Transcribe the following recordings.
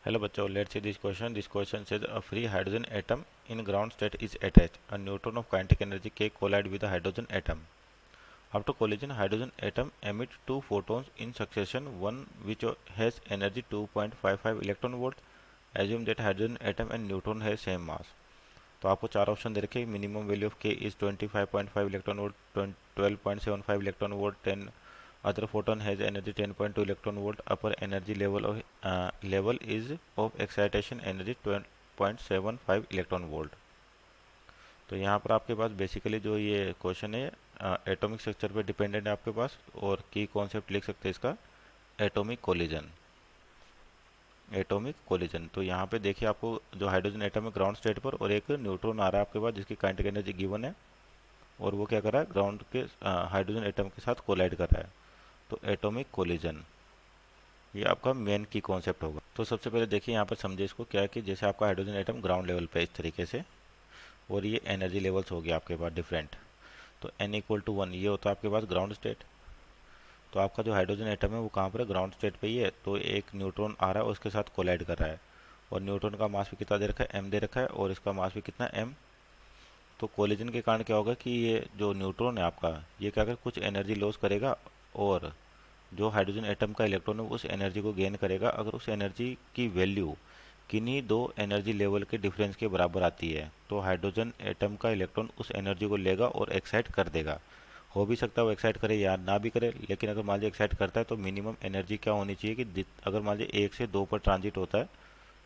Hello bachcho, let's see this question. This question says a free hydrogen atom in ground state is attached. A neutron of kinetic energy K collide with a hydrogen atom. After collision, hydrogen atom emits two photons in succession, one which has energy 2.55 electron volt. Assume that hydrogen atom and neutron has same mass. तो आपको चार option दे रखे, minimum value of के is 25.5 electron volt, 12.75 electron volt, 10 other photon has energy 10.2 electron volt, upper energy level is of excitation energy 12.75 electron volt. तो यहाँ पर आपके पास basically जो ये क्वेश्चन है एटॉमिक स्ट्रक्चर पे डिपेंडेंट है आपके पास, और की कॉन्सेप्ट लिख सकते हैं इसका एटॉमिक कोलिजन। एटॉमिक कोलिजन तो यहाँ पे देखिए आपको जो हाइड्रोजन एटम है ग्राउंड स्टेट पर, और एक न्यूट्रॉन आ रहा है आपके पास जिसकी काइनेटिक एनर्जी गिवन है, और वो क्या कर रहा है ग्राउंड के हाइड्रोजन एटम के साथ कोलाइड कर रहा है। तो एटॉमिक कोलिजन ये आपका मेन की कॉन्सेप्ट होगा। तो सबसे पहले देखिए यहाँ पर समझे इसको क्या है कि जैसे आपका हाइड्रोजन एटम ग्राउंड लेवल पे इस तरीके से, और ये एनर्जी लेवल्स हो गया आपके पास डिफरेंट। तो n=1 ये होता है आपके पास ग्राउंड स्टेट। तो आपका जो हाइड्रोजन एटम है वो कहाँ पर है, ग्राउंड स्टेट पे ही है। तो एक न्यूट्रॉन आ रहा है उसके साथ कोलाइड कर रहा है, और न्यूट्रॉन का मास भी कितना दे रखा है, m दे रखा है, और इसका मास भी कितना m। तो कोलिजन के कारण क्या होगा कि ये जो न्यूट्रॉन है आपका ये क्या कर कुछ एनर्जी लॉस करेगा, और जो हाइड्रोजन एटम का इलेक्ट्रॉन है उस एनर्जी को गेन करेगा अगर उस एनर्जी की वैल्यू किन्हीं दो एनर्जी लेवल के डिफरेंस के बराबर आती है। तो हाइड्रोजन एटम का इलेक्ट्रॉन उस एनर्जी को लेगा और एक्साइट कर देगा। हो भी सकता है वो एक्साइट करे या ना भी करे, लेकिन अगर मान लीजिए एक्साइट करता है तो मिनिमम एनर्जी क्या होनी चाहिए कि अगर मान लीजिए 1 से 2 पर ट्रांजिट होता है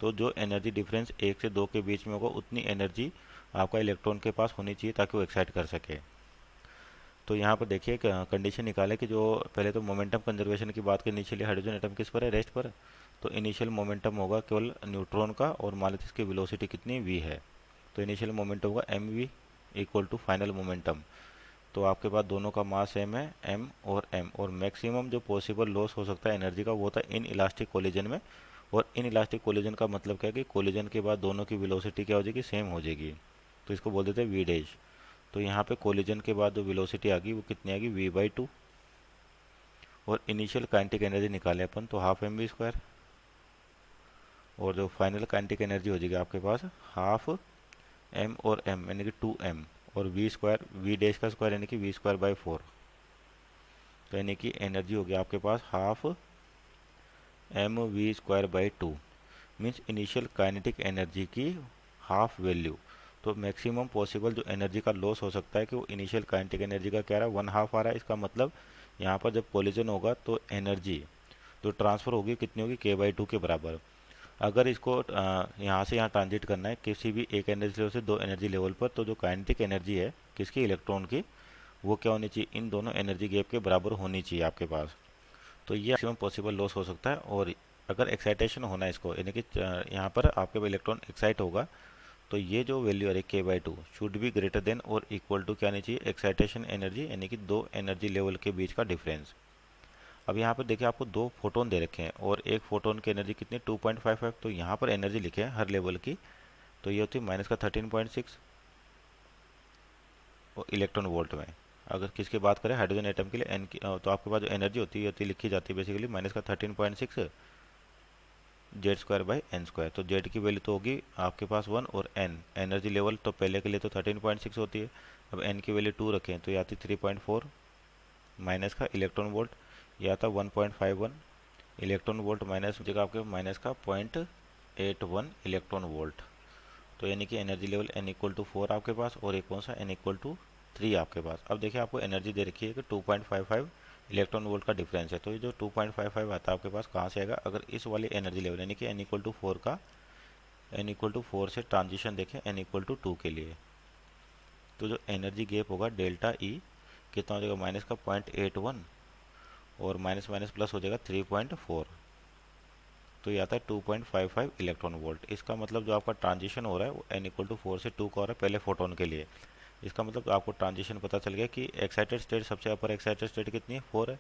तो जो एनर्जी डिफरेंस 1 से 2 के बीच में होगा उतनी एनर्जी आपका इलेक्ट्रॉन के पास होनी चाहिए ताकि वो एक्साइट कर सके। तो यहाँ पर देखिए कंडीशन निकाले कि जो पहले तो मोमेंटम कंजर्वेशन की बात करें, इनिशियली हाइड्रोजन एटम किस पर है, रेस्ट पर। तो इनिशियल मोमेंटम होगा केवल न्यूट्रॉन का, और मान लेते इसकी वेलोसिटी कितनी v है। तो इनिशियल मोमेंटम होगा mv equal to final momentum. तो आपके पास दोनों का मास सेम है m और m, और मैक्सिमम जो पॉसिबल लॉस हो सकता है एनर्जी का वो होता है इन इलास्टिक कोलिजन में। और इन इलास्टिक कोलिजन का मतलब क्या है कि कोलिजन के बाद दोनों की वेलोसिटी क्या हो जाएगी, सेम हो जाएगी। तो इसको बोल देते हैं वी डैश। तो यहाँ पे कोलिजन के बाद जो वेलोसिटी आ गई वो कितनी आ गई, v/2। और इनिशियल काइनेटिक एनर्जी निकाले अपन तो हाफ mv², और जो फाइनल काइनेटिक एनर्जी हो जाएगी आपके पास हाफ m और m यानी कि 2m, और v² v डैश का स्क्वायर यानी कि v²/4। तो यानी कि एनर्जी हो गया आपके पास half mv²/2, means initial kinetic energy की हाफ वैल्यू। तो मैक्सिमम पॉसिबल जो एनर्जी का लॉस हो सकता है कि वो इनिशियल काइनेटिक एनर्जी का क्या रहा है, 1/2 आ रहा है। इसका मतलब यहाँ पर जब कोलिजन होगा तो एनर्जी जो ट्रांसफ़र होगी कितनी होगी, k/2 के बराबर। अगर इसको यहाँ से यहाँ ट्रांजिट करना है किसी भी एक एनर्जी लेवल से दो एनर्जी लेवल पर, तो जो काइनेटिक एनर्जी है किसकी, इलेक्ट्रॉन की, वो क्या होनी चाहिए, इन दोनों एनर्जी गैप के बराबर होनी चाहिए आपके पास। तो ये मैक्सिमम पॉसिबल लॉस हो सकता है। और अगर एक्साइटेशन होना है इसको, यानी कि यहाँ पर आपके पास इलेक्ट्रॉन एक्साइट होगा, तो ये जो वैल्यू है k/2 should be greater than और इक्वल टू क्या आनी चाहिए, एक्साइटेशन एनर्जी यानी कि दो एनर्जी लेवल के बीच का डिफरेंस। अब यहाँ पर देखिए आपको दो फोटोन दे रखे हैं, और एक फोटोन की एनर्जी कितनी 2.55। तो यहाँ पर एनर्जी लिखे हैं हर लेवल की, तो ये होती है -13.6 इलेक्ट्रॉन वोल्ट में। अगर किसकी बात करें हाइड्रोजन एटम के लिए एन की, तो आपके पास जो एनर्जी होती है लिखी जाती है बेसिकली -13.6 z²/n²। तो z की वैल्यू तो होगी आपके पास 1, और n एनर्जी लेवल तो पहले के लिए तो 13.6 होती है। अब n की वैल्यू 2 रखें तो ये आती 3.4 माइनस का इलेक्ट्रॉन वोल्ट, ये आता 1.51 इलेक्ट्रॉन वोल्ट, माइनस जगह आपके माइनस का 0.81 इलेक्ट्रॉन वोल्ट। तो यानी कि एनर्जी लेवल n=4 आपके पास, और एक कौन सा n=3 आपके पास। अब देखिए आपको एनर्जी दे रखी है कि 2.55 इलेक्ट्रॉन वोल्ट का डिफरेंस है। तो ये जो 2.55 आता है आपके पास कहाँ से आएगा, अगर इस वाली एनर्जी लेवल यानी कि n=4 का n=4 से ट्रांजिशन देखें n=2 के लिए, तो जो एनर्जी गैप होगा डेल्टा ई कितना हो जाएगा, माइनस का 0.81, और माइनस माइनस प्लस हो जाएगा 3.4। तो ये आता है 2.55 इलेक्ट्रॉन वोल्ट। इसका मतलब जो आपका ट्रांजिशन हो रहा है वो n=4 से 2 का हो रहा है पहले फोटोन के लिए। इसका मतलब आपको ट्रांजिशन पता चल गया कि एक्साइटेड स्टेट सबसे अपर एक्साइटेड स्टेट कितनी है, 4 है,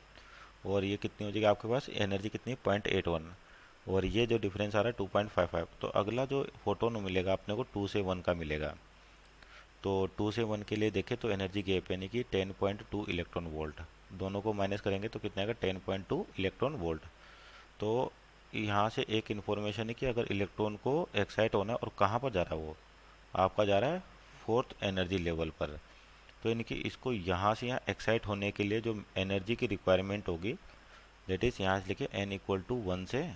और ये कितनी हो जाएगी आपके पास एनर्जी कितनी है 0.81, और ये जो डिफरेंस आ रहा है 2.55। तो अगला जो फोटोन मिलेगा अपने को 2 से 1 का मिलेगा। तो 2 से 1 के लिए देखें तो एनर्जी गैप यानी कि 10.2 इलेक्ट्रॉन वोल्ट, दोनों को माइनस करेंगे तो कितना आएगा 10.2 इलेक्ट्रॉन वोल्ट। तो यहाँ से एक इन्फॉर्मेशन है कि अगर इलेक्ट्रॉन को एक्साइट होना है और कहाँ पर जा रहा है, वो आपका जा रहा है फोर्थ एनर्जी लेवल पर। तो यानी कि इसको यहाँ से यहाँ एक्साइट होने के लिए जो एनर्जी की रिक्वायरमेंट होगी, दैट इज यहाँ से लेके n इक्वल टू 1 से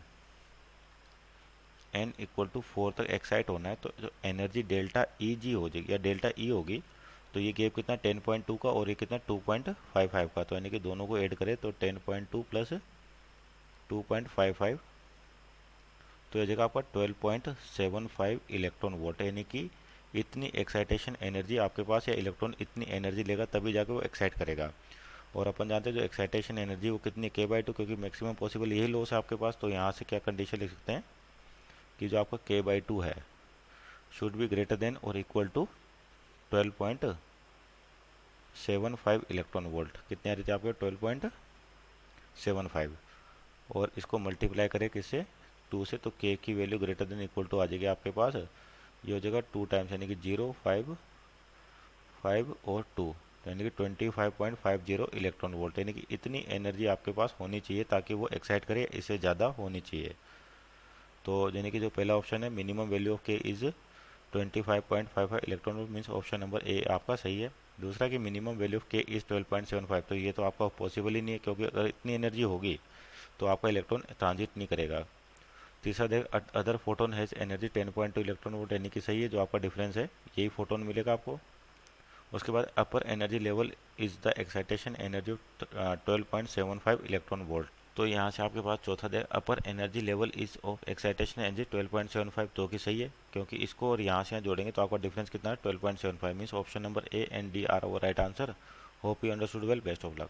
n इक्वल टू 4 तक एक्साइट होना है, तो जो एनर्जी डेल्टा ई जी हो जाएगी या डेल्टा ई होगी, तो ये गैप कितना 10.2 का और ये कितना 2.55 का, तो यानी कि दोनों को ऐड करें तो 10.2 प्लस 2.55, तो ये जगह आपका 12.75 इलेक्ट्रॉन वोल्ट, यानी कि इतनी एक्साइटेशन एनर्जी आपके पास, या इलेक्ट्रॉन इतनी एनर्जी लेगा तभी जाके वो एक्साइट करेगा। और अपन जानते हैं जो एक्साइटेशन एनर्जी वो कितनी k/2, क्योंकि मैक्सिमम पॉसिबल यही लॉस है आपके पास, तो यहाँ से क्या कंडीशन लिख सकते हैं कि जो आपका k/2 है शुड बी ग्रेटर देन और इक्वल टू 12.75 इलेक्ट्रॉन वोल्ट। कितनी आ रही थी आपके 12.75, और इसको मल्टीप्लाई करें किससे 2 से, तो k की value greater than equal to आ जाएगी आपके पास, ये हो जाएगा 2 टाइम्स, यानी कि 0, 5, 5 और 2, यानी कि 25.50 इलेक्ट्रॉन वोल्ट, यानी कि इतनी एनर्जी आपके पास होनी चाहिए ताकि वो एक्साइट करे, इससे ज़्यादा होनी चाहिए। तो यानी कि जो पहला ऑप्शन है मिनिमम वैल्यू ऑफ के is 25.55 electron volt, means option number ए आपका सही है। दूसरा कि मिनिमम वैल्यू ऑफ के इज़ 12.75, तो ये तो आपका पॉसिबल ही नहीं है, क्योंकि अगर इतनी एनर्जी होगी तो आपका इलेक्ट्रॉन ट्रांजिट नहीं करेगा। तीसरा देख other photon has energy 10.2 electron volt, यानी कि सही है, जो आपका डिफरेंस है यही फोटोन मिलेगा आपको। उसके बाद upper energy level is the excitation energy 12.75 electron volt, तो यहाँ से आपके पास चौथा दे upper energy level is of excitation energy 12.75, तो कि सही है, क्योंकि इसको और यहाँ से यहाँ जोड़ेंगे तो आपका डिफरेंस कितना है 12.75, means option number A and D are our right answer. Hope you understood well, best of luck.